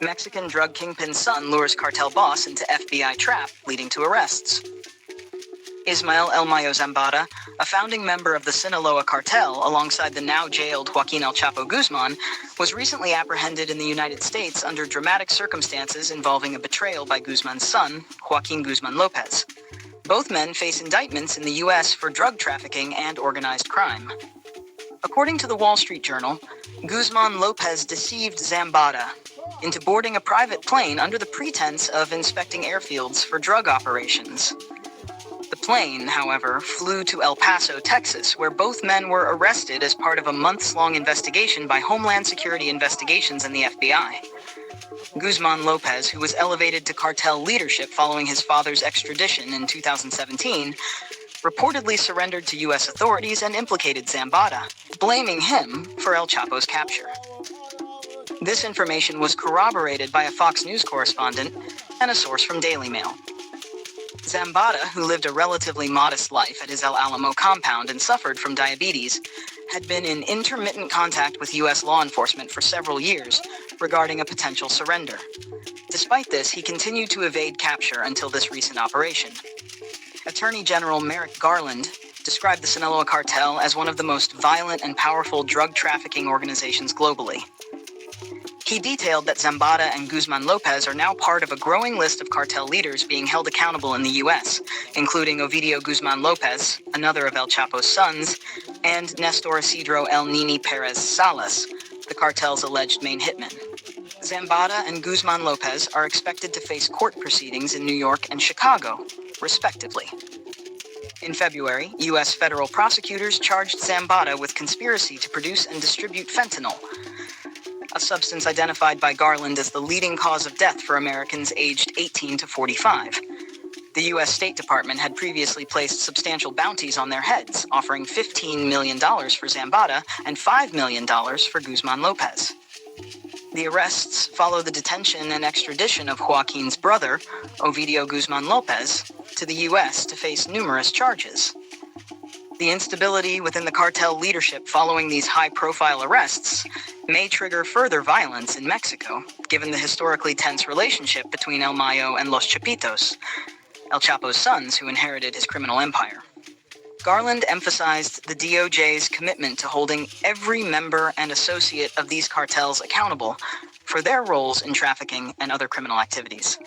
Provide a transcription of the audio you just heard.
Mexican drug kingpin's son lures cartel boss into FBI trap, leading to arrests. Ismael El Mayo Zambada, a founding member of the Sinaloa Cartel alongside the now-jailed Joaquín El Chapo Guzman, was recently apprehended in the United States under dramatic circumstances involving a betrayal by Guzman's son, Joaquín Guzman Lopez. Both men face indictments in the U.S. for drug trafficking and organized crime. According to the Wall Street Journal, Guzman Lopez deceived Zambada into boarding a private plane under the pretense of inspecting airfields for drug operations. The plane, however, flew to El Paso, Texas, where both men were arrested as part of a months-long investigation by Homeland Security Investigations and the FBI. Guzman Lopez, who was elevated to cartel leadership following his father's extradition in 2017, reportedly surrendered to U.S. authorities and implicated Zambada, blaming him for El Chapo's capture. This information was corroborated by a Fox News correspondent and a source from Daily Mail. Zambada, who lived a relatively modest life at his El Alamo compound and suffered from diabetes, had been in intermittent contact with U.S. law enforcement for several years regarding a potential surrender. Despite this, he continued to evade capture until this recent operation. Attorney General Merrick Garland described the Sinaloa Cartel as one of the most violent and powerful drug trafficking organizations globally. He detailed that Zambada and Guzman Lopez are now part of a growing list of cartel leaders being held accountable in the U.S., including Ovidio Guzman Lopez, another of El Chapo's sons, and Nestor Isidro El Nini Perez Salas, the cartel's alleged main hitman. Zambada and Guzman Lopez are expected to face court proceedings in New York and Chicago, respectively. In February, U.S. federal prosecutors charged Zambada with conspiracy to produce and distribute fentanyl, a substance identified by Garland as the leading cause of death for Americans aged 18 to 45. The U.S. State Department had previously placed substantial bounties on their heads, offering $15 million for Zambada and $5 million for Guzman Lopez. The arrests follow the detention and extradition of Joaquín's brother, Ovidio Guzman Lopez, to the U.S. to face numerous charges. The instability within the cartel leadership following these high-profile arrests may trigger further violence in Mexico, given the historically tense relationship between El Mayo and Los Chapitos, El Chapo's sons who inherited his criminal empire. Garland emphasized the DOJ's commitment to holding every member and associate of these cartels accountable for their roles in trafficking and other criminal activities.